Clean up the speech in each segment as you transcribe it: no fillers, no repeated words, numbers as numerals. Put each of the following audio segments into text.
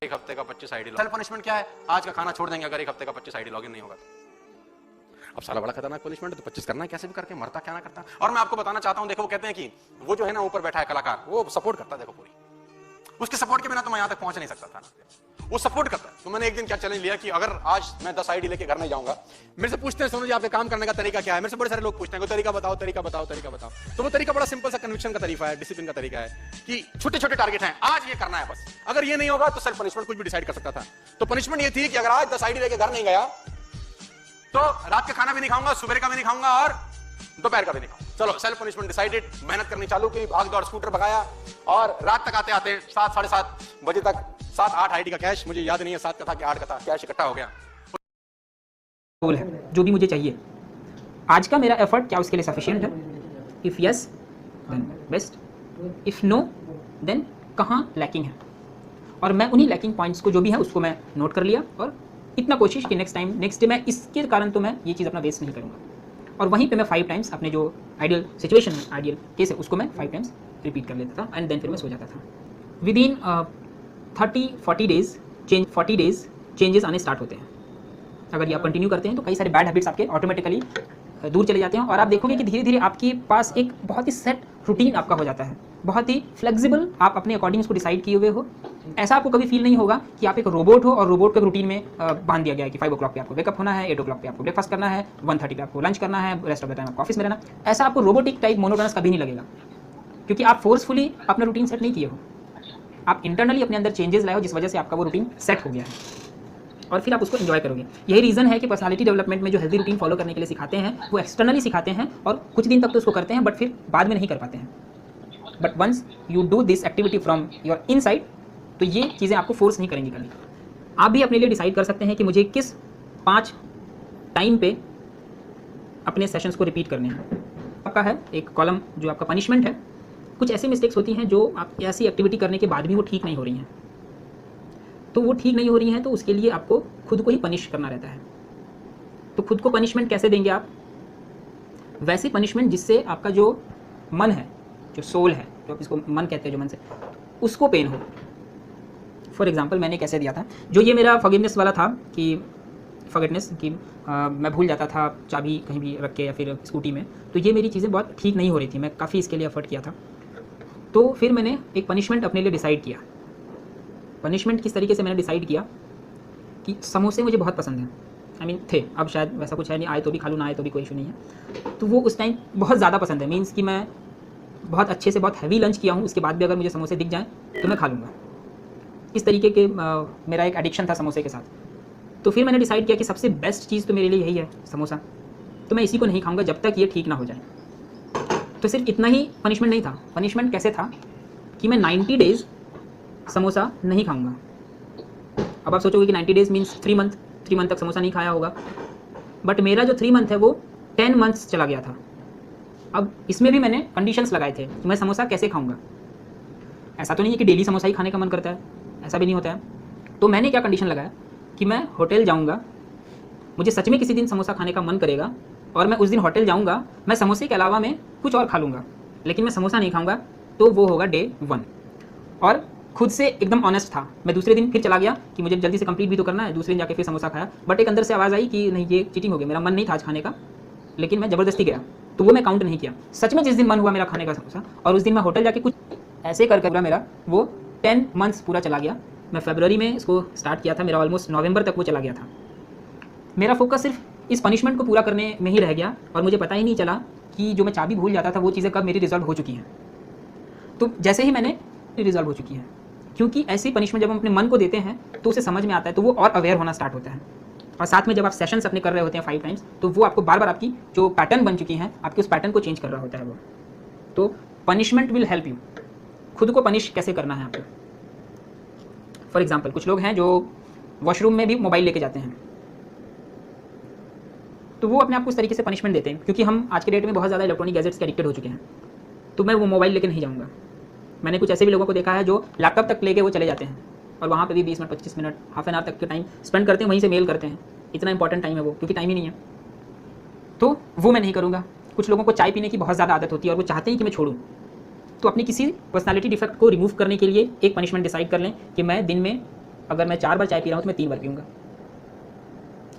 एक हफ्ते का 25 आईडी लॉगिन। सेल्फ पनिशमेंट क्या है? आज का खाना छोड़ देंगे अगर एक हफ्ते का 25 आईडी लॉगिन नहीं होगा तो। अब साला बड़ा खतरनाक पनिशमेंट है, तो 25 करना है कैसे भी करके, मरता क्या ना करता। और मैं आपको बताना चाहता हूं, देखो वो कहते हैं कि वो जो है ना ऊपर बैठा है कलाकार, वो सपोर्ट करता है, देखो पूरी उसके सपोर्ट के बिना तो मैं यहां तक पहुंच नहीं सकता था ना, वो सपोर्ट करता है। तो मैंने एक दिन क्या चैलेंज लिया कि अगर आज मैं 10 आईडी लेके घर में जाऊंगा, मेरे से पूछते हैं सोनू जी आपके काम करने का तरीका क्या है, मेरे से बड़े सारे लोग पूछते हैं कोई तरीका बताओ, तरीका बताओ, तरीका बताओ। तो वो तरीका बड़ा सिंपल सा कन्विक्शन का तरीका है, डिसिप्लिन का तरीका है कि छोटे छोटे टारगेट हैं, आज ये करना है बस। अगर ये नहीं होगा तो सेल्फ पनिशमेंट कुछ भी डिसाइड कर सकता था। तो पनिशमेंट ये थी कि अगर आज 10 आईडी लेके घर नहीं गया तो रात का खाना भी नहीं खाऊंगा, सुबह का भी नहीं खाऊंगा और दोपहर का भी नहीं खाऊंगा। चलो सेल्फ पनिशमेंट डिसाइडेड। मेहनत करनी चालू की, भाग दौड़ स्कूटर भगाया और रात तक आते आते 7 साढ़े 7 बजे तक 7-8 आईडी का कैश, मुझे याद नहीं है 7 का था कि 8 का था, कैश इकट्ठा हो गया। गोल है जो भी मुझे चाहिए, आज का मेरा एफर्ट क्या उसके लिए सफिशिएंट है? If yes then best, if no then कहाँ लैकिंग है, और मैं उन्हीं लैकिंग पॉइंट्स को जो भी है उसको मैं नोट कर लिया और इतना कोशिश कि नेक्स्ट डे मैं इसके कारण तो मैं ये चीज़ अपना वेस्ट नहीं करूँगा। और वहीं पे मैं 5 टाइम्स अपने जो आइडियल सिचुएशन है, आइडियल केस है, उसको मैं 5 टाइम्स रिपीट कर लेता था एंड देन फिर मैं सो जाता था। विद इन 30-40 डेज चेंजेस आने स्टार्ट होते हैं। अगर ये आप कंटिन्यू करते हैं तो कई सारे बैड हैबिट्स आपके ऑटोमेटिकली दूर चले जाते हैं और आप देखोगे कि धीरे धीरे आपके पास एक बहुत ही सेट रूटीन आपका हो जाता है, बहुत ही फ्लेक्सिबल, आप अपने अकॉर्डिंग उसको डिसाइड किए हुए हो। ऐसा आपको कभी फील नहीं होगा कि आप एक रोबोट हो और रोबोट के रूटीन में बांध दिया गया है कि 5 o'clock पे आपको वेकअप होना है, 8 o'clock पे आपको ब्रेकफास्ट करना है, 1:30 पे आपको लंच करना है, रेस्ट ऑफ द टाइम आपको ऑफिस में रहना। ऐसा आपको रोबोटिक टाइप मोनोटोनस कभी नहीं लगेगा, क्योंकि आप फोर्सफुली अपना रूटीन सेट नहीं किए हो, आप इंटरनली अपने अंदर चेंजेस लाए हो जिस वजह से आपका वो रूटीन सेट हो गया है और फिर आप उसको एंजॉय करोगे। यही रीज़न है कि पर्सनालिटी डेवलपमेंट में जो हेल्दी रूटीन फॉलो करने के लिए सिखाते हैं वो एक्सटर्नली सिखाते हैं और कुछ दिन तक तो उसको करते हैं बट फिर बाद में नहीं कर पाते हैं। But once you do this activity from your inside तो ये चीज़ें आपको फोर्स नहीं करेंगी कभी। आप भी अपने लिए डिसाइड कर सकते हैं कि मुझे किस 5 टाइम पे अपने सेशंस को रिपीट करने हैं। आपका है एक कॉलम जो आपका पनिशमेंट है। कुछ ऐसी मिस्टेक्स होती हैं जो आप ऐसी एक्टिविटी करने के बाद भी वो ठीक नहीं हो रही हैं, तो वो ठीक नहीं हो रही हैं तो उसके लिए आपको खुद को ही पनिश करना रहता है। तो खुद को पनिशमेंट कैसे देंगे आप? वैसी पनिशमेंट जिससे आपका जो मन है, जो सोल है, जो आप इसको मन कहते हैं, जो मन से उसको पेन हो। फॉर एग्जांपल मैंने कैसे दिया था, जो ये मेरा फॉरगिवनेस वाला था कि फॉरगेटनेस कि मैं भूल जाता था चाबी कहीं भी रख के या फिर स्कूटी में, तो ये मेरी चीज़ें बहुत ठीक नहीं हो रही थी, मैं काफ़ी इसके लिए एफर्ट किया था। तो फिर मैंने एक पनिशमेंट अपने लिए डिसाइड किया। पनिशमेंट किस तरीके से मैंने डिसाइड किया कि समोसे मुझे बहुत पसंद हैं, आई मीन थे, अब शायद वैसा कुछ है नहीं, आए तो भी खा लूँ, ना आए तो भी कोई इशू नहीं है। तो वो उस टाइम बहुत ज़्यादा पसंद है, मीन्स कि मैं बहुत अच्छे से बहुत हैवी लंच किया हूँ, उसके बाद भी अगर मुझे समोसे दिख जाएँ तो मैं खा लूँगा। इस तरीके के मेरा एक एडिक्शन था समोसे के साथ। तो फिर मैंने डिसाइड किया कि सबसे बेस्ट चीज़ तो मेरे लिए यही है समोसा, तो मैं इसी को नहीं खाऊँगा जब तक ये ठीक ना हो जाए। तो सिर्फ इतना ही पनिशमेंट नहीं था। पनिशमेंट कैसे था कि मैं 90 डेज़ समोसा नहीं खाऊंगा। अब आप सोचोगे कि 90 डेज़ मीन्स 3 मंथ तक समोसा नहीं खाया होगा, बट मेरा जो 3 मंथ है वो 10 मंथ्स चला गया था। अब इसमें भी मैंने कंडीशंस लगाए थे कि मैं समोसा कैसे खाऊंगा। ऐसा तो नहीं है कि डेली समोसा ही खाने का मन करता है, ऐसा भी नहीं होता है। तो मैंने क्या कंडीशन लगाया कि मैं होटल जाऊँगा, मुझे सच में किसी दिन समोसा खाने का मन करेगा और मैं उस दिन होटल जाऊँगा, मैं समोसे के अलावा मैं कुछ और खा लूँगा, लेकिन मैं समोसा नहीं खाऊँगा। तो वो होगा डे 1। और खुद से एकदम ऑनेस्ट था। मैं दूसरे दिन फिर चला गया कि मुझे जल्दी से कंप्लीट भी तो करना है, दूसरे दिन जाके फिर समोसा खाया, बट एक अंदर से आवाज़ आई कि नहीं ये चीटिंग हो गई, मेरा मन नहीं था आज खाने का, लेकिन मैं ज़बरदस्ती गया, तो वो मैं काउंट नहीं किया। सच में जिस दिन मन हुआ मेरा खाने का समोसा, और उस दिन मैं होटल जाके कुछ ऐसे कर पूरा मेरा वो 10 मंथ्स पूरा चला गया। मैं फरवरी में इसको स्टार्ट किया था, मेरा ऑलमोस्ट नवंबर तक वो चला गया था। मेरा फोकस सिर्फ इस पनिशमेंट को पूरा करने में ही रह गया और मुझे पता ही नहीं चला कि जो मैं चाबी भूल जाता था वो चीज़ें कब मेरी रिजॉल्व हो चुकी हैं। तो जैसे ही मैंने रिजॉल्व हो चुकी है, क्योंकि ऐसी पनिशमेंट जब हम अपने मन को देते हैं तो उसे समझ में आता है, तो वो और अवेयर होना स्टार्ट होता है। और साथ में जब आप सेशंस अपने कर रहे होते हैं 5 टाइम्स, तो वो आपको बार बार आपकी जो पैटर्न बन चुकी हैं, आपके उस पैटर्न को चेंज कर रहा होता है वो। तो पनिशमेंट विल हेल्प यू। खुद को पनिश कैसे करना है आपको? फॉर एग्जाम्पल कुछ लोग हैं जो वॉशरूम में भी मोबाइल लेके जाते हैं, तो वो अपने आप को उस तरीके से पनिशमेंट देते हैं, क्योंकि हम आज के डेट में बहुत ज़्यादा इलेक्ट्रॉनिक गैजेट्स के एडिक्टेड हो चुके हैं। तो मैं वो मोबाइल लेके नहीं जाऊँगा। मैंने कुछ ऐसे भी लोगों को देखा है जो लैपटॉप तक लेके वो चले जाते हैं और वहाँ पे भी 20 minute 25 minute half an hour तक के टाइम स्पेंड करते हैं, वहीं से मेल करते हैं। इतना इंपॉर्टेंट टाइम है वो, क्योंकि टाइम ही नहीं है। तो वो मैं नहीं करूँगा। कुछ लोगों को चाय पीने की बहुत ज़्यादा आदत होती है और वो चाहते हैं कि मैं छोड़ूँ, तो अपनी किसी पर्सनालिटी डिफेक्ट को रिमूव करने के लिए एक पनिशमेंट डिसाइड कर लें कि मैं दिन में अगर मैं 4 बार चाय पी रहा हूँ तो मैं 3 बार पीऊँगा,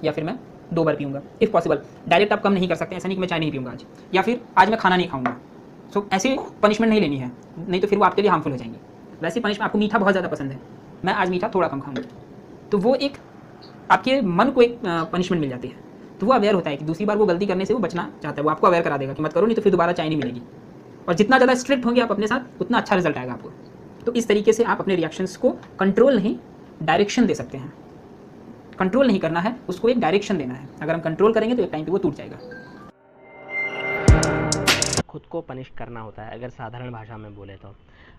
या फिर मैं 2 बार पीऊँगा इफ़ पॉसिबल। डायरेक्ट आप कम नहीं कर सकते, ऐसा नहीं कि मैं चाय नहीं पीऊँगा आज, या फिर आज मैं खाना नहीं खाऊँगा। सो ऐसे पनिशमेंट नहीं लेनी है, नहीं तो फिर वो आपके लिए हार्मफुल हो जाएंगी। वैसे पनिशमेंट, आपको मीठा बहुत ज़्यादा पसंद है, मैं आज मीठा थोड़ा कम खाऊँगा, तो वो एक आपके मन को एक पनिशमेंट मिल जाती है, तो वो अवेयर होता है कि दूसरी बार वो गलती करने से वो बचना चाहता है, वो आपको अवेयर करा देगा कि मत करो, नहीं तो फिर दोबारा चाय नहीं मिलेगी। और जितना ज़्यादा स्ट्रिक्ट होंगे आप अपने साथ, उतना अच्छा रिजल्ट आएगा आपको। तो इस तरीके से आप अपने रिएक्शंस को कंट्रोल नहीं, डायरेक्शन दे सकते हैं। कंट्रोल नहीं करना है, उसको एक डायरेक्शन देना है। अगर हम कंट्रोल करेंगे तो एक टाइम पे वो टूट जाएगा। खुद को पनिश करना होता है, अगर साधारण भाषा में बोले तो।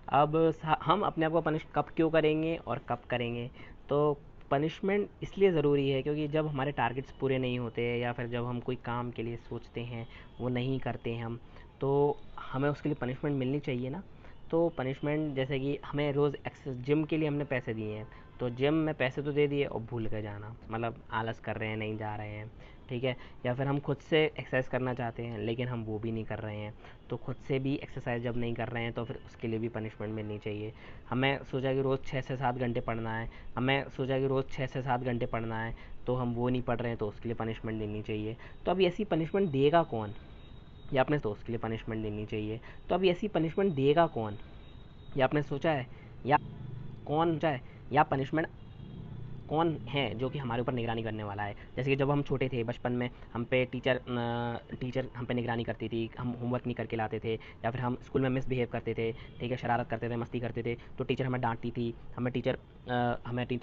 अब हम अपने आप को पनिश कब क्यों करेंगे और कब करेंगे? तो पनिशमेंट इसलिए ज़रूरी है क्योंकि जब हमारे टारगेट्स पूरे नहीं होते, या फिर जब हम कोई काम के लिए सोचते हैं वो नहीं करते हैं हम, तो हमें उसके लिए पनिशमेंट मिलनी चाहिए ना। तो पनिशमेंट जैसे कि हमें रोज़ जिम के लिए हमने पैसे दिए हैं, तो जिम में पैसे तो दे दिए और भूल के जाना, मतलब आलस कर रहे हैं, नहीं जा रहे हैं, ठीक है। या फिर हम खुद से एक्सरसाइज करना चाहते हैं लेकिन हम वो भी नहीं कर रहे हैं, तो खुद से भी एक्सरसाइज जब नहीं कर रहे हैं तो फिर उसके लिए भी पनिशमेंट मिलनी चाहिए। हमें सोचा कि रोज़ 6 से 7 घंटे पढ़ना है, तो हम वो नहीं पढ़ रहे हैं, तो उसके लिए पनिशमेंट देनी चाहिए। तो अब ऐसी पनिशमेंट देगा कौन? या अपने दोस्त के लिए पनिशमेंट देनी चाहिए। तो अब ऐसी पनिशमेंट देगा कौन, या आपने सोचा है? या कौन चाहे, या पनिशमेंट कौन है जो कि हमारे ऊपर निगरानी करने वाला है? जैसे कि जब हम छोटे थे, बचपन में हम पे टीचर हम पे निगरानी करती थी, हम होमवर्क नहीं करके लाते थे, या फिर हम स्कूल में मिसबिहेव करते थे, ठीक है, शरारत करते थे, मस्ती करते थे, तो टीचर हमें डांटती थी, हमें टीचर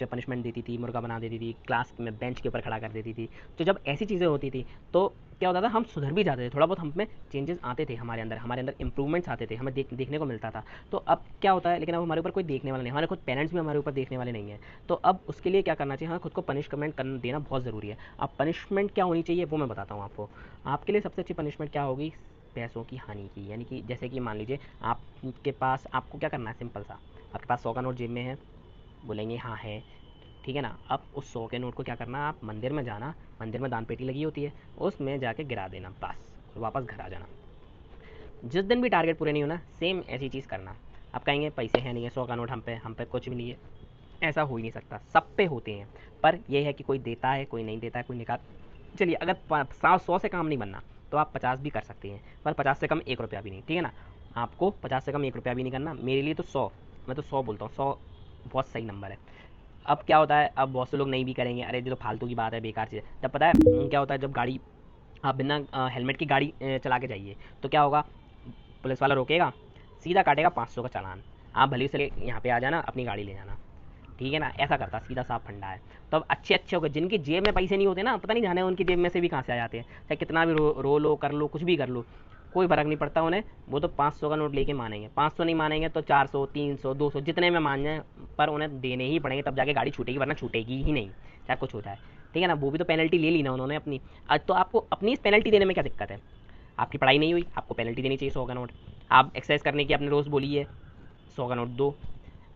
पनिशमेंट देती थी, मुर्गा बना देती थी, क्लास में बेंच के ऊपर खड़ा कर देती थी। तो जब ऐसी चीज़ें होती थी तो क्या होता था, हम सुधर भी जाते थे, थोड़ा बहुत हम में चेंजेस आते थे, हमारे अंदर इंप्रूवमेंट्स आते थे, हमें देखने को मिलता था। तो अब क्या होता है, लेकिन अब हमारे ऊपर कोई देखने वाला नहीं, हमारे खुद पेरेंट्स भी हमारे ऊपर देखने वाले नहीं हैं। तो अब उसके लिए क्या करना चाहिए, हमें खुद को पनिशमेंट देना बहुत ज़रूरी है। अब पनिशमेंट क्या होनी चाहिए वो मैं बताता हूँ आपको। आपके लिए सबसे अच्छी पनिशमेंट क्या होगी? पैसों की हानि की, यानी कि जैसे कि मान लीजिए आपके पास, आपको क्या करना है, सिंपल सा, आपके पास 100 का नोट जेब में है, बोलेंगे हाँ है, ठीक है ना। अब उस 100 के नोट को क्या करना, आप मंदिर में जाना, मंदिर में दान पेटी लगी होती है, उसमें जाके गिरा देना, बस, और वापस घर आ जाना। जिस दिन भी टारगेट पूरे नहीं होना, सेम ऐसी चीज़ करना। आप कहेंगे पैसे हैं नहीं है, 100 का नोट हम पे कुछ भी नहीं है, ऐसा हो ही नहीं सकता, सब पे होते हैं। पर यह है कि कोई देता है, कोई नहीं देता है, कोई निकाल, चलिए अगर 100 से काम नहीं बनना तो आप 50 भी कर सकते हैं, पर 50 से कम 1 रुपया भी नहीं, ठीक है ना। आपको 50 से कम 1 रुपया भी नहीं करना, मेरे लिए तो 100, मैं तो 100 बोलता हूँ, 100 बहुत सही नंबर है। अब क्या होता है, अब बहुत से लोग नहीं भी करेंगे, अरे ये तो फालतू की बात है, बेकार चीज़ है। जब पता है क्या होता है, जब गाड़ी आप बिना हेलमेट की गाड़ी चला के जाइए तो क्या होगा, पुलिस वाला रोकेगा, सीधा काटेगा 500 का चालान, आप भले से यहाँ पे आ जाना, अपनी गाड़ी ले जाना, ठीक है ना। ऐसा करता, सीधा साफ फंडा है। तो अब अच्छे अच्छे हो गए, जिनकी जेब में पैसे नहीं होते ना, पता नहीं जाने उनकी जेब में से भी कहाँ से आ जाते हैं, चाहे कितना भी रो लो, कर लो, कुछ भी कर लो, कोई फ़र्क नहीं पड़ता उन्हें, वो तो 500 का नोट लेके मानेंगे, 500 नहीं मानेंगे तो 400, 300, 200 जितने में मान जाए, पर उन्हें देने ही पड़ेंगे, तब जाके गाड़ी छूटेगी, वरना छूटेगी ही नहीं, चाहे कुछ हो जाए, ठीक है ना। वो भी तो पेनल्टी ले ली ना उन्होंने अपनी। आज तो आपको अपनी इस पेनल्टी देने में क्या दिक्कत है? आपकी पढ़ाई नहीं हुई, आपको पेनल्टी देनी चाहिए 100 का नोट। आप एक्सरसाइज करने की आपने रोज़ बोली है, 100 का नोट दो,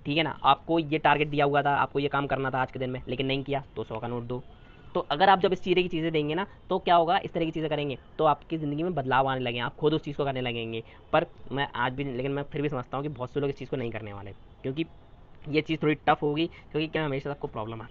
ठीक है ना। आपको ये टारगेट दिया हुआ था, आपको ये काम करना था आज के दिन में, लेकिन नहीं किया, तो 100 का नोट दो। तो अगर आप जब इस तरह की चीज़ें देंगे ना, तो क्या होगा, इस तरह की चीज़ें करेंगे तो आपकी ज़िंदगी में बदलाव आने लगे, आप खुद उस चीज़ को करने लगेंगे। पर मैं आज भी, लेकिन मैं फिर भी समझता हूँ कि बहुत से लोग इस चीज़ को नहीं करने वाले, क्योंकि ये चीज़ थोड़ी टफ होगी, क्योंकि क्या हमेशा सबको प्रॉब्लम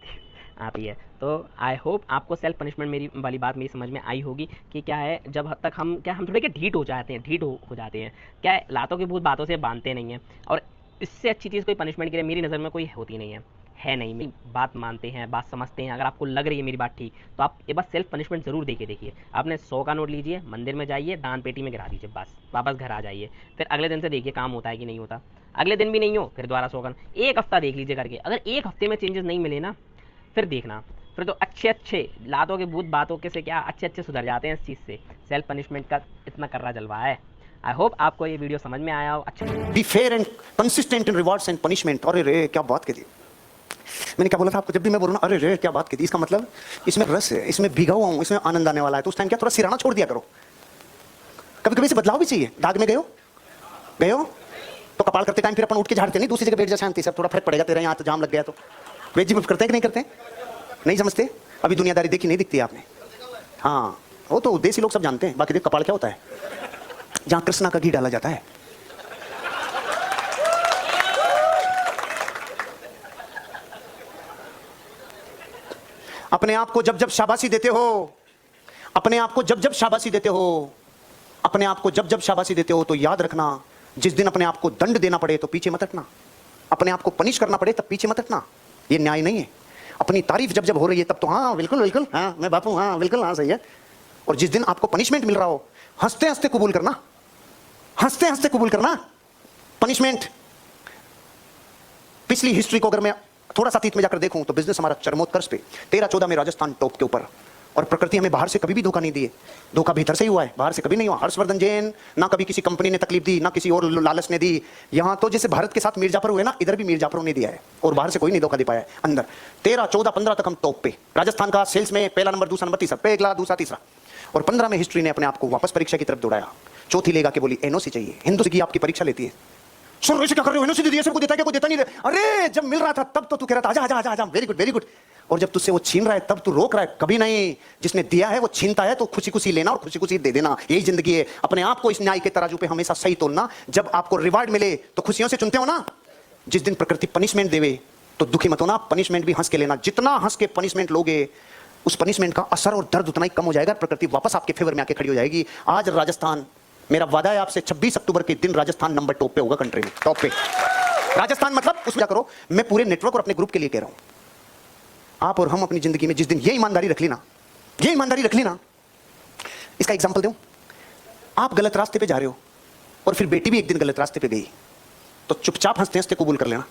आती है। तो आई होप आपको सेल्फ पनिशमेंट मेरी वाली बात मेरी समझ में आई होगी कि क्या है, जब हद तक हम थोड़े क्या ढीठ हो जाते हैं, हो जाते हैं, क्या है, लातों के भूत बातों से बांधते नहीं हैं। और इससे अच्छी चीज़ कोई पनिशमेंट के लिए मेरी नज़र में कोई होती नहीं है नहीं। मेरी बात मानते हैं, बात समझते हैं, अगर आपको लग रही है मेरी बात ठीक, तो आप एक बार सेल्फ पनिशमेंट ज़रूर देके देखिए। आपने 100 का नोट लीजिए, मंदिर में जाइए, दान पेटी में गिरा दीजिए, बस वापस घर आ जाइए। फिर अगले दिन से देखिए काम होता है कि नहीं होता। अगले दिन भी नहीं हो, फिर दोबारा 100 का, एक हफ्ता देख लीजिए करके, अगर एक हफ्ते में चेंजेस नहीं मिले ना, फिर देखना, फिर तो अच्छे लातों के भूत बातों के से क्या अच्छे सुधर जाते हैं इस चीज़ से। सेल्फ पनिशमेंट का इतना कर्रा जलवा है। आई होप आपको ये वीडियो समझ में आया हो। अच्छा, be fair and consistent in rewards and punishment. अरे रे क्या बात कही, मैंने क्या बोला था आपको, जब भी मैं बोलूँ ना अरे रे क्या बात कही, इसका मतलब इसमें रस है, इसमें भीगा हुआ हूँ, इसमें आनंद आने वाला है, तो उस टाइम क्या थोड़ा सिराना छोड़ दिया करो। कभी कभी से बदलाव भी चाहिए। दाग में गए हो तो कपाल करते टाइम फिर अपन उठ के झाड़ते नहीं, दूसरी जगह बैठ जा शांति से, थोड़ा फर्क पड़ेगा, तेरा यहाँ तो जाम लग गया, तो वेजी में करते हैं कि नहीं करते, नहीं समझते। अभी दुनियादारी देखी नहीं दिखती आपने, हाँ वो तो देसी लोग सब जानते हैं। बाकी देख कपाल क्या होता है, जहाँ कृष्णा का घी डाला जाता है। अपने आप को जब जब शाबाशी देते हो, अपने आप को जब जब शाबाशी देते हो, अपने आप को जब जब शाबाशी देते हो, तो याद रखना, जिस दिन अपने आप को दंड देना पड़े तो पीछे मत हटना, अपने आप को पनिश करना पड़े तब पीछे मत हटना। ये न्याय नहीं है। अपनी तारीफ जब जब हो रही है तब तो हाँ बिल्कुल बिल्कुल, हाँ मैं बापू, हाँ बिल्कुल, हाँ सही है। और जिस दिन आपको पनिशमेंट मिल रहा हो, हंसते हंसते कबूल करना, हंसते हंसते कबूल करना पनिशमेंट। पिछली हिस्ट्री को अगर मैं थोड़ा सा अतीत में जाकर देखूं तो बिजनेस हमारा चरमोत्कर्ष पे 13-14 में राजस्थान टॉप के ऊपर, और प्रकृति हमें बाहर से कभी भी धोखा नहीं दिए, धोखा भीतर से ही हुआ है, बाहर से कभी नहीं हुआ। हर्षवर्धन जैन ना कभी किसी कंपनी ने तकलीफ दी, ना किसी और लालच ने दी। यहां तो जैसे भारत के साथ मीर जाफर हुए ना, इधर भी मीर जाफरों ने दिया है, और बाहर से कोई नहीं धोखा दे पाया है। अंदर 13, 14, 15 तक हम टॉप पे, राजस्थान का सेल्स में पहला नंबर, दूसरा नंबर, तीसरा, पहला दूसरा तीसरा। और 15 में हिस्ट्री ने अपने आप को वापस परीक्षा की तरफ दौड़ाया। चौथी लेगा के बोली एनओसी चाहिए, हिंदू की आपकी परीक्षा लेती है। सुन क्या कर रहे हो, एनओसी दे दिया, सबको देता है क्या, कोई देता नहीं दे। अरे जब मिल रहा था तब तो तू कह रहा था आजा आजा आजा, वेरी गुड वेरी गुड। और जब तुझसे वो छीन रहा है तब तू रोक रहा है। कभी नहीं, जिसने दिया है वो छीनता है, तो खुशी खुशी लेना और खुशी खुशी दे देना, यही जिंदगी है। अपने आप को इस न्याय के तराजू पे हमेशा सही तोलना। जब आपको रिवार्ड मिले तो खुशियों से चुनते हो ना। जिस दिन प्रकृति पनिशमेंट देवे तो दुखी मत होना, पनिशमेंट भी हंस के लेना। जितना हंस के पनिशमेंट लोगे उस पनिशमेंट का असर और दर्द उतना ही कम हो जाएगा, प्रकृति वापस आपके फेवर में आके खड़ी हो जाएगी। आज राजस्थान, मेरा वादा है आपसे, 26 अक्टूबर के दिन राजस्थान नंबर टॉप पे होगा, कंट्री में टॉप पे। राजस्थान मतलब उसमें क्या करो, मैं पूरे नेटवर्क और अपने ग्रुप के लिए कह रहा हूं। आप और हम अपनी जिंदगी में जिस दिन ये ईमानदारी रख ली ना, ये ईमानदारी रख ली ना, इसका एग्जांपल दूं। आप गलत रास्ते पे जा रहे हो और फिर बेटी भी एक दिन गलत रास्ते पे गई, तो चुपचाप हंसते हंसते कबूल कर लेना।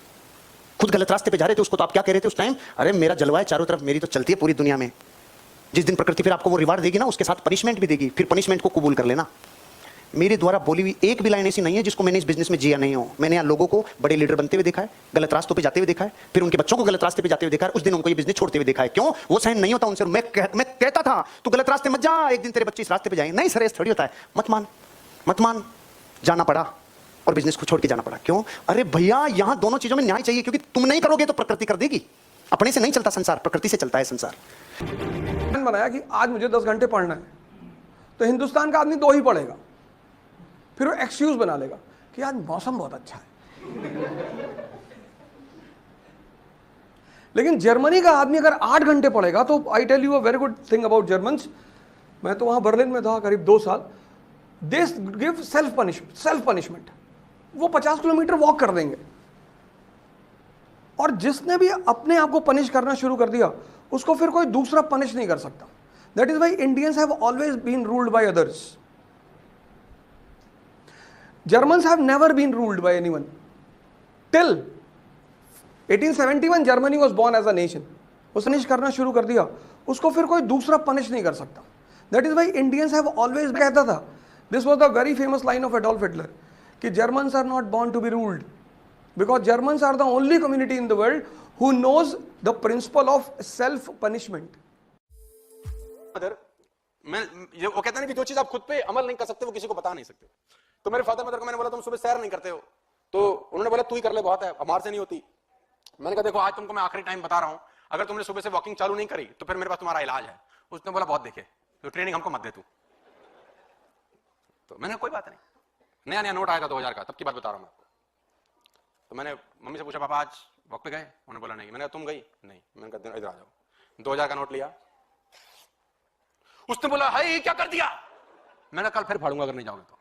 खुद गलत रास्ते पे जा रहे थे, उसको तो आप क्या कह रहे थे उस टाइम, अरे मेरा जलवा है चारों तरफ, मेरी तो चलती है पूरी दुनिया में। जिस दिन प्रकृति फिर आपको वो रिवार्ड देगी ना, उसके साथ पनिशमेंट भी देगी, फिर पनिशमेंट को कबूल कर लेना। मेरे द्वारा बोली हुई एक भी लाइन ऐसी नहीं है जिसको मैंने इस बिजनेस में जिया नहीं हो। मैंने यहाँ लोगों को बड़े लीडर बनते हुए देखा है, गलत रास्तों पे जाते हुए देखा है, फिर उनके बच्चों को गलत रास्ते पे जाते हुए देखा है, उस दिन उनको ये बिजनेस छोड़ते हुए देखा है। क्यों? वो सहन नहीं होता उनसे। मैं कहता था तू गलत रास्ते मत जा, एक दिन तेरे बच्चे इस रास्ते पे जाएंगे। नहीं सर, ऐसा थोड़ी होता है। मत मान, जाना पड़ा और बिजनेस को छोड़ के जाना पड़ा। क्यों? अरे भैया, यहां दोनों चीजों में न्याय चाहिए, क्योंकि तुम नहीं करोगे तो प्रकृति कर देगी। अपने से नहीं चलता संसार, प्रकृति से चलता है संसार। बनाया कि आज मुझे 10 घंटे पढ़ना है, तो हिंदुस्तान का आदमी 2 ही पढ़ेगा, फिर वो एक्सक्यूज बना लेगा कि आज मौसम बहुत अच्छा है। लेकिन जर्मनी का आदमी अगर 8 घंटे पढ़ेगा, तो I tell you a very good thing about Germans. मैं तो वहां बर्लिन में था करीब 2 साल। They give self punishment. वो 50 किलोमीटर वॉक कर देंगे, और जिसने भी अपने आप को पनिश करना शुरू कर दिया उसको फिर कोई दूसरा पनिश नहीं कर सकता। That is why Indians have always been ruled by others. Germans have never been ruled by anyone. Till 1871 Germany was born as a nation. उसने पनिश करना शुरू कर दिया, उसको फिर कोई दूसरा पनिश नहीं कर सकता। That is why Indians have always कहता था, this was the very famous line of Adolf Hitler, कि Germans are not born to be ruled, because Germans are the only community in the world who knows the principle of self punishment. वो कहते हैं कि जो चीज आप खुद पे अमल नहीं कर सकते वो किसी को बता नहीं सकते। तो मेरे फादर मदर को मैंने बोला तुम सुबह सैर नहीं करते हो, तो उन्होंने बोला तू ही कर ले, बहुत है, हमारे से नहीं होती। मैंने कहा देखो आज तुमको मैं आखिरी टाइम बता रहा हूं, अगर तुमने सुबह से वॉकिंग चालू नहीं करी तो फिर मेरे पास तुम्हारा इलाज है। उसने बोला बहुत देखे, तो ट्रेनिंग हमको मत दे तू। तो मैंने कोई बात नहीं, नया नया नोट आया था 2000 का, तब की बात बता रहा हूं मैं आपको। तो मैंने मम्मी से पूछा पापा आज वॉक पे गए? उन्होंने बोला नहीं। मैंने कहा तुम गई? नहीं। मैंने कहा इधर आ जाओ। 2000 का नोट लिया, उसने बोला हाय क्या कर दिया? मैंने कल फिर फाड़ूंगा अगर नहीं जाओगे तो।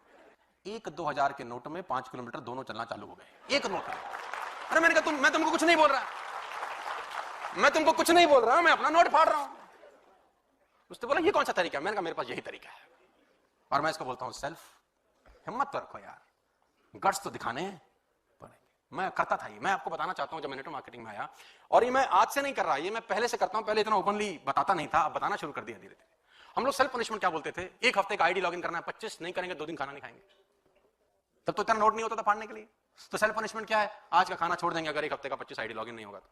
1-2000 के नोट में 5 किलोमीटर दोनों चलना चालू हो गए, एक नोट में। अरे मैंने कहा मैं तुमको कुछ नहीं बोल रहा, मैं तुमको कुछ नहीं बोल रहा, मैं अपना नोट फाड़ रहा हूं। उसने बोला ये कौन सा तरीका है? मैंने कहा मेरे पास यही तरीका है, और मैं इसको बोलता हूं सेल्फ। हिम्मत तो रखो यार, गट्स तो दिखाने पड़ेंगे। मैं करता था ये, मैं आपको बताना चाहता हूं जब मैं नेटवर्क मार्केटिंग में आया, और ये मैं आज से नहीं कर रहा, ये मैं पहले से करता हूं। पहले इतना ओपनली बताता नहीं था, अब बताना शुरू कर दिया धीरे धीरे। हम लोग सेल्फ पनिशमेंट क्या बोलते थे, एक हफ्ते का आईडी लॉगिन करना है, 25 नहीं करेंगे 2 दिन खाना नहीं खाएंगे। तब तो इतना नोट नहीं होता था फाड़ने के लिए। तो सेल्फ पनिशमेंट क्या है? आज का खाना छोड़ देंगे अगर एक हफ्ते का 25 आईडी लॉगिन नहीं होगा तो।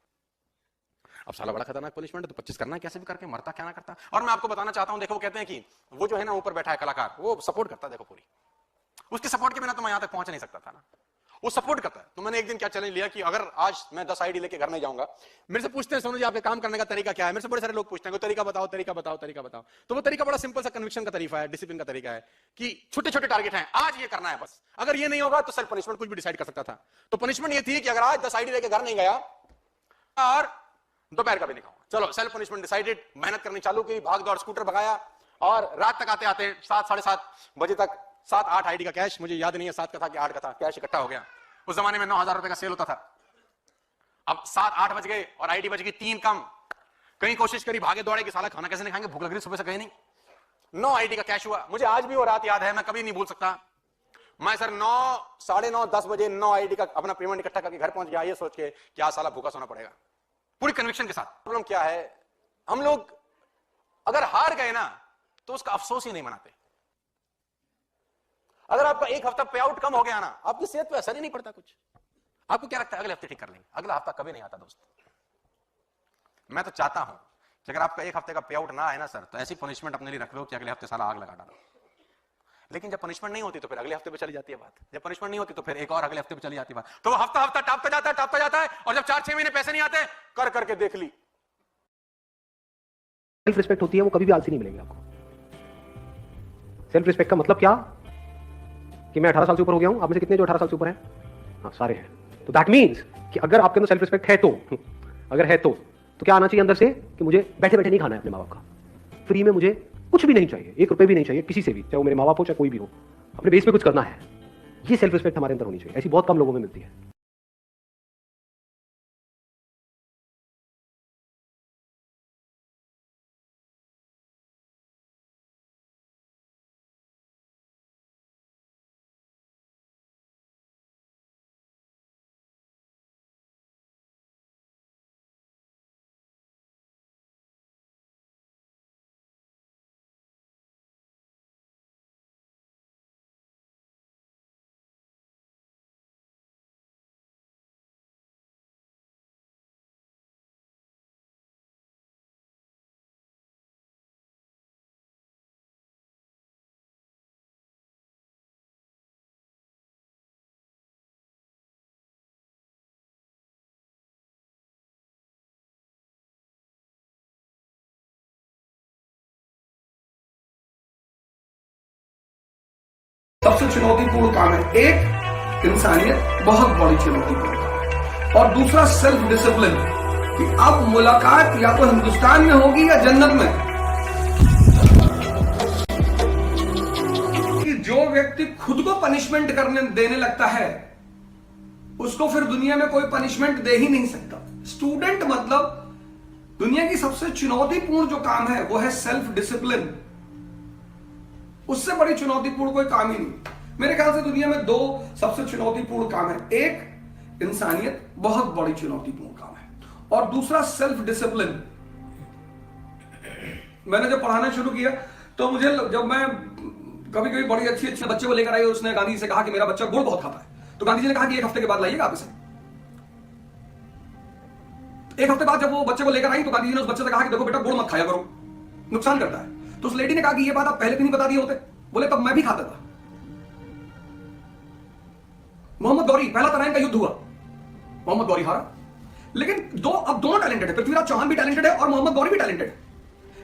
अब साला बड़ा खतरनाक पनिशमेंट है, तो 25 करना है कैसे भी करके, मरता क्या ना करता। और मैं आपको बताना चाहता हूं, देखो वो कहते हैं कि वो जो है ना ऊपर बैठा है कलाकार, वो सपोर्ट करता है, देखो पूरी उसके सपोर्ट के बिना तो मैं यहां तक पहुंच नहीं सकता था ना, वो सपोर्ट करता है। तो मैंने एक दिन क्या चैलेंज लिया कि अगर आज मैं 10 आईडी लेके घर नहीं जाऊंगा, मेरे से पूछते हैं सोनू जी आपके काम करने का तरीका क्या है? मेरे से बड़े सारे लोग पूछते हैं तरीका बताओ तरीका बताओ तरीका बताओ। तो वो तरीका बड़ा सिंपल सा कन्विक्शन का तरीका है, डिसिप्लिन का तरीका है कि छोटे छोटे टारगेट हैं, आज ये करना है बस। अगर ये नहीं होगा तो सेल्फ पनिशमेंट कुछ भी डिसाइड कर सकता था। तो पनिशमेंट ये थी कि अगर आज 10 आईडी लेके घर नहीं गया और दोपहर का भी नहीं खाऊंगा। चलो सेल्फ पनिशमेंट डिसाइडेड, मेहनत करनी चालू की, भाग दौड़ स्कूटर भगाया और रात तक आते आते 7 साढ़े 7 बजे तक 7-8 आईडी का कैश, मुझे याद नहीं है 7 का था कि 8 का था, कैश इकट्ठा हो गया। उस जमाने में 9,000 रुपए का सेल होता था। अब 7-8 बज गए और आईडी बज गई 3 कम। कहीं कोशिश करी भागे दौड़े कि साला खाना कैसे नहीं खाएंगे, भूख लग रही सुबह से कहीं नहीं। 9 आईडी का कैश हुआ। मुझे आज भी वो रात याद है, मैं कभी नहीं भूल सकता। मैं सर 9, साढ़े 9, 10 बजे 9 आईडी का अपना पेमेंट इकट्ठा करके घर पहुंच गया, ये सोच के कि आज साला भूखा सोना पड़ेगा, पूरी कन्विक्शन के साथ। प्रॉब्लम क्या है, हम लोग अगर हार गए ना तो उसका अफसोस ही नहीं मनाते। अगर आपका एक हफ्ता पे आउट कम हो गया ना, आपकी सेहत पे असर ही नहीं पड़ता कुछ। आपको क्या लगता है अगले हफ्ते ठीक कर लेंगे, अगला हफ्ता कभी नहीं आता दोस्त। मैं तो चाहता हूं कि अगर आपका एक हफ्ते का पे आउट ना आए ना सर, तो ऐसी पनिशमेंट अपने लिए रख लो कि अगले हफ्ते साला आग लगा डालो। लेकिन जब पनिशमेंट नहीं होती तो फिर अगले हफ्ते पे चली जाती है बात, जब पनिशमेंट नहीं होती तो फिर एक और अगले हफ्ते पे चली जाती है बात। तो वो हफ्ता हफ्ता टापता जाता है और जब 4-6 महीने पैसे नहीं आते, कर करके देख ली। सेल्फ रिस्पेक्ट होती है वो कभी भी आलसी नहीं मिलेंगे आपको। सेल्फ रिस्पेक्ट का मतलब क्या कि मैं 18 साल से ऊपर हो गया हूं, आप में से कितने जो 18 साल से ऊपर हैं? हाँ, सारे हैं। तो दैट मीन्स कि अगर आपके अंदर सेल्फ रिस्पेक्ट है तो अगर है तो क्या आना चाहिए अंदर से कि मुझे बैठे बैठे नहीं खाना है अपने माँ बाप का, फ्री में मुझे कुछ भी नहीं चाहिए, 1 रुपए भी नहीं चाहिए किसी से भी, चाहे वो मेरे माँ बाप हो चाहे कोई भी हो, अपने बेस पे कुछ करना है। ये सेल्फ रिस्पेक्ट हमारे अंदर होनी चाहिए। ऐसी बहुत कम लोगों में मिलती है। सबसे चुनौतीपूर्ण काम है, एक इंसानियत बहुत बड़ी चुनौतीपूर्ण काम है, और दूसरा सेल्फ डिसिप्लिन कि अब मुलाकात या तो हिंदुस्तान में होगी या जन्नत में। कि जो व्यक्ति खुद को पनिशमेंट करने देने लगता है उसको फिर दुनिया में कोई पनिशमेंट दे ही नहीं सकता। स्टूडेंट मतलब दुनिया की सबसे चुनौतीपूर्ण जो काम है वो है सेल्फ डिसिप्लिन। उससे बड़ी चुनौतीपूर्ण कोई काम ही नहीं। मेरे ख्याल से दुनिया में 2 सबसे चुनौतीपूर्ण काम है, एक इंसानियत बहुत बड़ी चुनौतीपूर्ण काम है, और दूसरा सेल्फ डिसिप्लिन। मैंने जब पढ़ाना शुरू किया तो मुझे जब मैं कभी कभी बड़ी अच्छी बच्चे को लेकर आई, उसने गांधी जी से कहा कि मेरा बच्चा गुड़ बहुत खाता है, तो गांधी जी ने कहा कि 1 हफ्ते के बाद लाइएगा आप इसे। 1 हफ्ते बाद जब वो बच्चे को लेकर आई तो गांधी जी ने उस बच्चे से कहा कि देखो बेटा गुड़ मत खाया करो, नुकसान करता है। तो उस लेडी ने कहा कि ये बात आप पहले भी नहीं बता दिए होते। बोले तब मैं भी खाता था। मोहम्मद गौरी, पहला तराइन का युद्ध हुआ, मोहम्मद गौरी हारा, लेकिन अब दोनों टैलेंटेड है, पृथ्वीराज चौहान भी टैलेंटेड है और मोहम्मद गौरी भी टैलेंटेड है,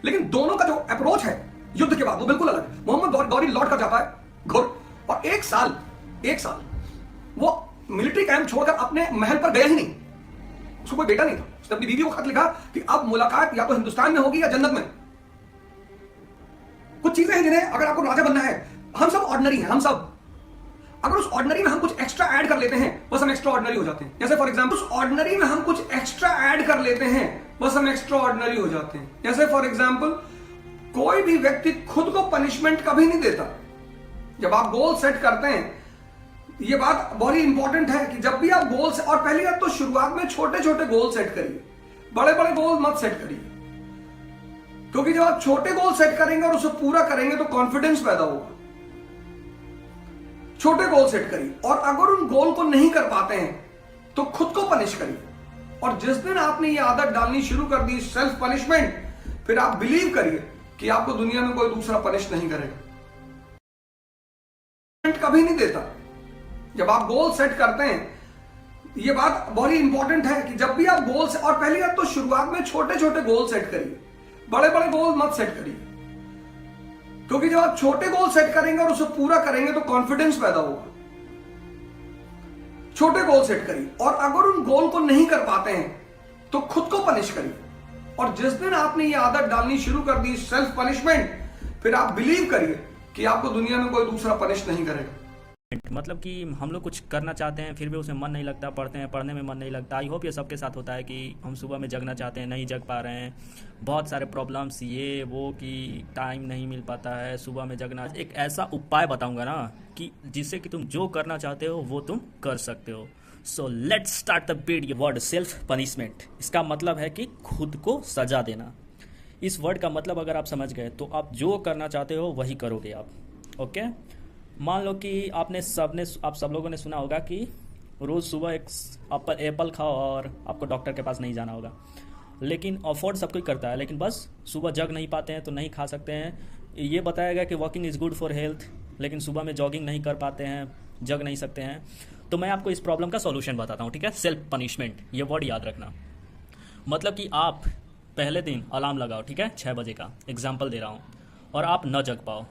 लेकिन दोनों का जो अप्रोच है युद्ध के बाद वो बिल्कुल अलग है। मोहम्मद गौरी लौट कर जाता है घुर, और 1 साल वो मिलिट्री कैंप छोड़कर अपने महल पर गया ही नहीं। उसको कोई बेटा नहीं था। उसने अपनी बीवी को खत लिखा कि अब मुलाकात या तो हिंदुस्तान में होगी या जन्नत में। कुछ चीजें हैं जिन्हें अगर आपको राजा बनना है, हम सब ऑर्डिनरी हैं, हम सब अगर उस ऑर्डिनरी में हम कुछ एक्स्ट्रा ऐड कर लेते हैं बस हम एक्स्ट्रा ऑर्डिनरी हो जाते हैं। जैसे फॉर एग्जांपल उस ऑर्डिनरी में हम कुछ एक्स्ट्रा ऐड कर लेते हैं बस हम एक्स्ट्रा ऑर्डिनरी हो जाते हैं। जैसे फॉर एग्जांपल कोई भी व्यक्ति खुद को पनिशमेंट कभी नहीं देता। जब आप गोल सेट करते हैं, ये बात बहुत ही इंपॉर्टेंट है कि जब भी आप गोल से, और पहली बात तो शुरुआत में छोटे छोटे गोल सेट करिए, बड़े बड़े गोल मत सेट करिए, क्योंकि जब आप छोटे गोल सेट करेंगे और उसे पूरा करेंगे तो कॉन्फिडेंस पैदा होगा। छोटे गोल सेट करिए, और अगर उन गोल को नहीं कर पाते हैं तो खुद को पनिश करिए। और जिस दिन आपने ये आदत डालनी शुरू कर दी सेल्फ पनिशमेंट, फिर आप बिलीव करिए कि आपको दुनिया में कोई दूसरा पनिश नहीं करेगा, कभी नहीं देता। जब आप गोल सेट करते हैं, ये बात बहुत ही इंपॉर्टेंट है कि जब भी आप गोल से, और पहली बात तो शुरुआत में छोटे छोटे गोल सेट करिए, बड़े बड़े गोल मत सेट करिए, क्योंकि जब आप छोटे गोल सेट करेंगे और उसे पूरा करेंगे तो कॉन्फिडेंस पैदा होगा। छोटे गोल सेट करिए, और अगर उन गोल को नहीं कर पाते हैं तो खुद को पनिश करिए। और जिस दिन आपने ये आदत डालनी शुरू कर दी सेल्फ पनिशमेंट, फिर आप बिलीव करिए कि आपको दुनिया में कोई दूसरा पनिश नहीं करेगा। मतलब कि हम लोग कुछ करना चाहते हैं फिर भी उसमें मन नहीं लगता, पढ़ते हैं पढ़ने में मन नहीं लगता। आई होप ये सबके साथ होता है कि हम सुबह में जगना चाहते हैं, नहीं जग पा रहे हैं, बहुत सारे प्रॉब्लम्स ये वो कि टाइम नहीं मिल पाता है सुबह में जगना। एक ऐसा उपाय बताऊंगा ना कि जिससे कि तुम जो करना चाहते हो वो तुम कर सकते हो। So let's start the video. Word self punishment, इसका मतलब है कि खुद को सजा देना। इस वर्ड का मतलब अगर आप समझ गए तो आप जो करना चाहते हो वही करोगे आप। ओके, मान लो कि आप सब लोगों ने सुना होगा कि रोज़ सुबह एक एप्पल खाओ और आपको डॉक्टर के पास नहीं जाना होगा। लेकिन अफोर्ड सब कोई करता है, लेकिन बस सुबह जग नहीं पाते हैं तो नहीं खा सकते हैं। ये बताया गया कि walking is good for health, लेकिन सुबह में जॉगिंग नहीं कर पाते हैं, जग नहीं सकते हैं। तो मैं आपको इस प्रॉब्लम का सॉल्यूशन बताता हूँ, ठीक है। सेल्फ पनिशमेंट, ये वर्ड याद रखना। मतलब कि आप पहले दिन अलार्म लगाओ, ठीक है, 6 बजे का एग्जाम्पल दे रहा हूँ, और आप न जग पाओ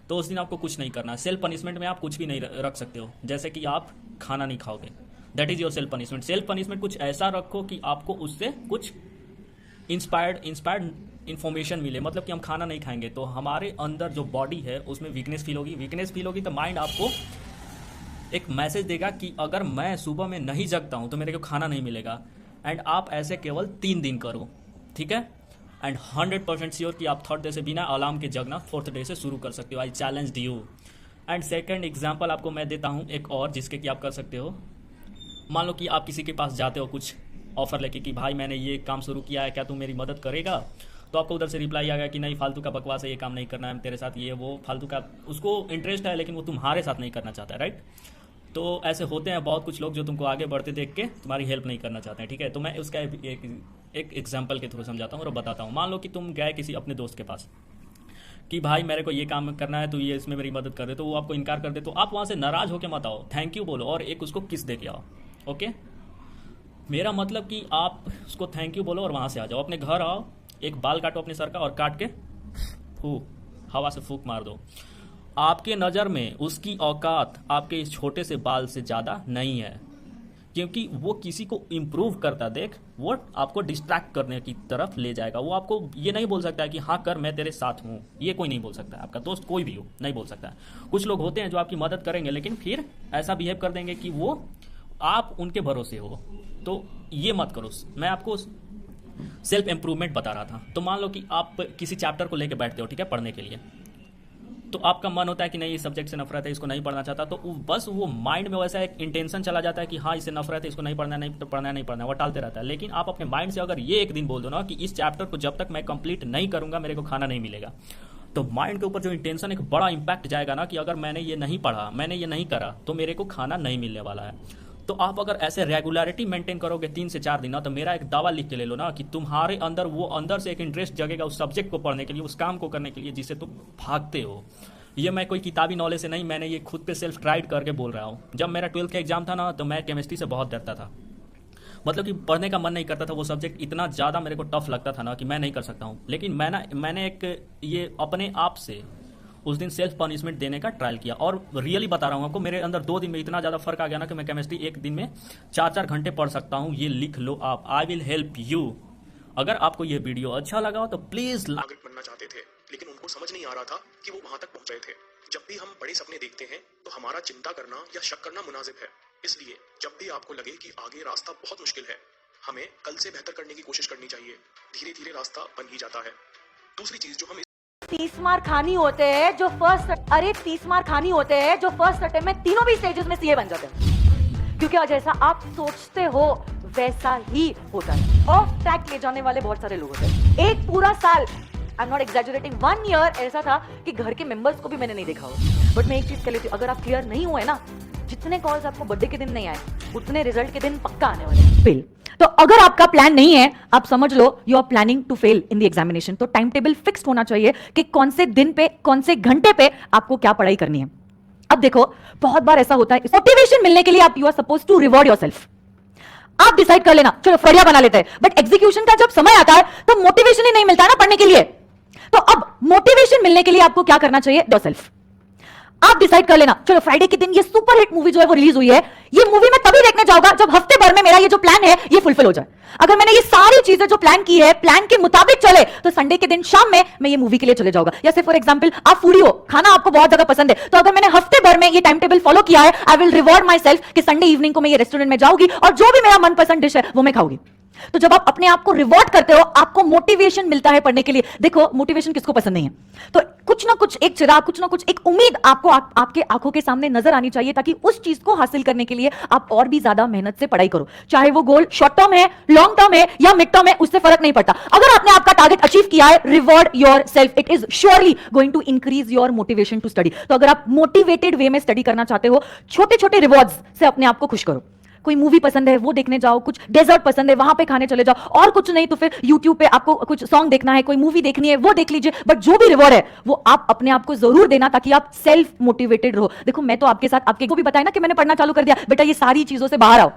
तो उस दिन आपको कुछ नहीं करना। सेल्फ पनिशमेंट में आप कुछ भी नहीं रख सकते हो, जैसे कि आप खाना नहीं खाओगे, that is your self punishment. Self punishment कुछ ऐसा रखो कि आपको उससे कुछ इंस्पायर्ड इन्फॉर्मेशन मिले। मतलब कि हम खाना नहीं खाएंगे तो हमारे अंदर जो बॉडी है उसमें वीकनेस फील होगी तो माइंड आपको एक मैसेज देगा कि अगर मैं सुबह में नहीं जगता हूँ तो मेरे को खाना नहीं मिलेगा। एंड आप ऐसे केवल 3 दिन करो, ठीक है। एंड 100% श्योर कि आप 3rd डे से बिना अलार्म के जगना 4th डे से शुरू कर सकते हो। I challenge you. And second example आपको मैं देता हूँ एक और, जिसके कि आप कर सकते हो। मान लो कि आप किसी के पास जाते हो कुछ ऑफर लेके कि भाई मैंने ये काम शुरू किया है, क्या तू मेरी मदद करेगा। तो आपको उधर से रिप्लाई आएगा कि नहीं, फालतू का बकवास है, ये काम नहीं करना है तेरे साथ, ये वो फालतू का। उसको इंटरेस्ट है लेकिन वो तुम्हारे साथ नहीं करना चाहता है, राइट। तो ऐसे होते हैं बहुत कुछ लोग जो तुमको आगे बढ़ते देख के तुम्हारी हेल्प नहीं करना चाहते हैं, ठीक है। तो मैं उसका एक एग्जाम्पल के थ्रू समझाता हूँ और बताता हूँ। मान लो कि तुम गए किसी अपने दोस्त के पास कि भाई मेरे को ये काम करना है, तो ये इसमें मेरी मदद कर दे, तो वो आपको इनकार कर दे, तो आप वहाँ से नाराज़ होकर मत आओ, थैंक यू बोलो और एक उसको किस दे के आओ। ओके, मेरा मतलब कि आप उसको थैंक यू बोलो और वहाँ से आ जाओ, अपने घर आओ, एक बाल काटो अपने सर का और काट के हवा से फूंक मार दो। आपके नज़र में उसकी औकात आपके इस छोटे से बाल से ज़्यादा नहीं है, क्योंकि वो किसी को इम्प्रूव करता देख वो आपको डिस्ट्रैक्ट करने की तरफ ले जाएगा। वो आपको ये नहीं बोल सकता है कि हाँ कर, मैं तेरे साथ हूँ, ये कोई नहीं बोल सकता है। आपका दोस्त कोई भी हो नहीं बोल सकता है। कुछ लोग होते हैं जो आपकी मदद करेंगे लेकिन फिर ऐसा बिहेव कर देंगे कि वो आप उनके भरोसे हो, तो ये मत करो। मैं आपको सेल्फ इम्प्रूवमेंट बता रहा था। तो मान लो कि आप किसी चैप्टर को लेकर बैठते हो, ठीक है, पढ़ने के लिए, तो आपका मन होता है कि नहीं, इस सब्जेक्ट से नफरत है, इसको नहीं पढ़ना चाहता, तो बस वो माइंड में वैसा एक इंटेंशन चला जाता है कि हाँ इससे नफरत है, इसको नहीं पढ़ना, नहीं पढ़ना, वो टालते रहता है। लेकिन आप अपने माइंड से अगर ये एक दिन बोल दो ना कि इस चैप्टर को जब तक मैं कंप्लीट नहीं करूंगा मेरे को खाना नहीं मिलेगा, तो माइंड के ऊपर जो इंटेंशन एक बड़ा इंपैक्ट जाएगा ना कि अगर मैंने ये नहीं पढ़ा, मैंने ये नहीं करा, तो मेरे को खाना नहीं मिलने वाला है। तो आप अगर ऐसे रेगुलरिटी मेंटेन करोगे 3 से 4 दिन ना, तो मेरा एक दावा लिख के ले लो ना कि तुम्हारे अंदर वो अंदर से एक इंटरेस्ट जगेगा उस सब्जेक्ट को पढ़ने के लिए, उस काम को करने के लिए जिससे तुम भागते हो। ये मैं कोई किताबी नॉलेज से नहीं, मैंने ये खुद पे सेल्फ ट्राइड करके बोल रहा हूँ। जब मेरा 12th का एग्जाम था ना, तो मैं केमिस्ट्री से बहुत डरता था, मतलब कि पढ़ने का मन नहीं करता था। वो सब्जेक्ट इतना ज़्यादा मेरे को टफ लगता था ना कि मैं नहीं कर सकता हूँ। लेकिन मैंने एक ये अपने आप से उस दिन सेल्फ पनिशमेंट देने का ट्रायल किया, और रियली बता रहा हूँ आपको, मेरे अंदर 2 दिन में इतना ज़्यादा फर्क आ गया ना कि मैं केमिस्ट्री एक दिन में 4-4 घंटे पढ़ सकता हूँ। ये लिख लो आप, आई विल हेल्प यू। अगर आपको ये वीडियो अच्छा लगा हो तो प्लीज़। नागरिक बनना चाहते थे लेकिन उनको समझ नहीं आ रहा था कि वो वहां तक पहुंच रहे थे। जब भी हम बड़े सपने देखते हैं तो हमारा चिंता करना या शक करना मुनासिब है। इसलिए जब भी आपको लगे कि आगे रास्ता बहुत मुश्किल है, हमें कल से बेहतर करने की कोशिश करनी चाहिए। धीरे धीरे रास्ता बन ही जाता है। दूसरी चीज जो हम 30 मार खानी होते हैं जो फर्स्ट मार खानी होते हैं जो फर्स्ट अटेम्प्ट में तीनों भी स्टेजेस में सीए बन जाते हैं, क्योंकि जैसा आप सोचते हो वैसा ही होता है। ऑफ ट्रैक ले जाने वाले बहुत सारे लोग होते हैं। एक पूरा साल, I am not exaggerating, 1 year ऐसा था कि घर के मेंबर्स को भी मैंने नहीं देखा हो। बट मैं एक चीज कह लेती हूँ, अगर आप क्लियर नहीं हुए ना, जितने कॉल्स आपको बर्थडे के दिन नहीं आए, उतने रिजल्ट के दिन पक्का आने वाले हैं। फेल। तो अगर आपका प्लान नहीं है, आप समझ लो you are planning to fail in the examination. तो टाइम टेबल फिक्स्ड होना चाहिए कि कौन से दिन पे, कौन से घंटे पे आपको क्या पढ़ाई करनी है। अब देखो, बहुत बार ऐसा होता है, मोटिवेशन मिलने के लिए आप you are suppose to reward yourself. आप डिसाइड कर लेना, चलो फ्राइडे बना लेते हैं, बट एग्जीक्यूशन का जब समय आता है तो मोटिवेशन ही नहीं मिलता ना पढ़ने के लिए। तो अब मोटिवेशन मिलने के लिए आपको क्या करना चाहिए, योरसेल्फ। आप डिसाइड कर लेना, चलो फ्राइडे के दिन ये सुपर हिट मूवी जो है वो रिलीज हुई है, ये मूवी मैं तभी देखने जाऊंगा जब हफ्ते भर में मेरा ये जो प्लान है ये फुलफिल हो जाए। अगर मैंने ये सारी चीजें जो प्लान की है, प्लान के मुताबिक चले, तो संडे के दिन शाम में मैं ये मूवी के लिए चले जाऊंगा। या फॉर एग्जांपल आप फूडी हो, खाना आपको बहुत ज्यादा पसंद है, तो अगर मैंने हफ्ते भर में ये टाइम टेबल फॉलो किया है, I will reward my self कि संडे इवनिंग को मैं ये रेस्टोरेंट में जाऊंगी और जो भी मेरा मनपसंद डिश है वो मैं खाऊंगी। तो जब आप अपने आप को रिवॉर्ड करते हो, आपको मोटिवेशन मिलता है पढ़ने के लिए। देखो मोटिवेशन किसको पसंद नहीं है, तो कुछ ना कुछ एक चिराग, कुछ ना कुछ एक उम्मीद आपको आपके आंखों के सामने नजर आनी चाहिए, ताकि उस चीज को हासिल करने के लिए आप और भी ज्यादा मेहनत से पढ़ाई करो। चाहे वो गोल शॉर्ट टर्म है, लॉन्ग टर्म है या मिड टर्म है, उससे फर्क नहीं पड़ता। अगर आपने आपका टारगेट अचीव किया है, reward yourself, it is surely going to increase your motivation to study. तो अगर आप मोटिवेटेड वे में स्टडी करना चाहते हो, छोटे छोटे रिवॉर्ड्स से अपने आप को खुश करो। कोई मूवी पसंद है वो देखने जाओ, कुछ डेजर्ट पसंद है वहां पे खाने चले जाओ, और कुछ नहीं तो फिर यूट्यूब पे आपको कुछ सॉन्ग देखना है, कोई मूवी देखनी है वो देख लीजिए। बट जो भी रिवॉर्ड है वो आप अपने आप को जरूर देना, ताकि आप सेल्फ मोटिवेटेड रहो। देखो मैं तो आपके साथ आपके को भी बताया ना कि मैंने पढ़ना चालू कर दिया, बेटा ये सारी चीजों से बाहर आओ।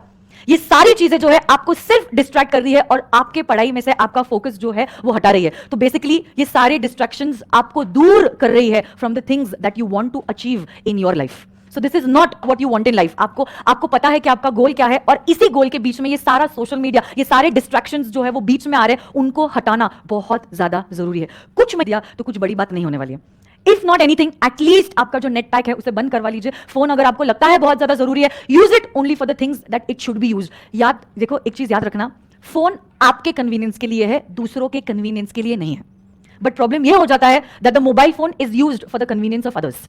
ये सारी चीजें जो है आपको सिर्फ डिस्ट्रैक्ट कर रही है और आपके पढ़ाई में से आपका फोकस जो है वो हटा रही है। तो बेसिकली ये सारे डिस्ट्रैक्शंस आपको दूर कर रही है from the things that you want to achieve in your life. So this is not what you want in life। आपको पता है कि आपका गोल क्या है, और इसी गोल के बीच में ये सारा सोशल मीडिया, ये सारे डिस्ट्रैक्शंस जो है वो बीच में आ रहे हैं, उनको हटाना बहुत ज्यादा जरूरी है। कुछ मीडिया तो कुछ बड़ी बात नहीं होने वाली है। इफ नॉट एनीथिंग, एटलीस्ट आपका जो नेट पैक है उसे बंद करवा लीजिए। फोन अगर आपको लगता है बहुत ज्यादा जरूरी है, use it only for the things that it should be used. याद देखो, एक चीज याद रखना, फोन आपके कन्वीनियंस के लिए है, दूसरों के कन्वीनियंस के लिए नहीं है। बट प्रॉब्लम ये हो जाता है that the mobile phone is used for the convenience of others.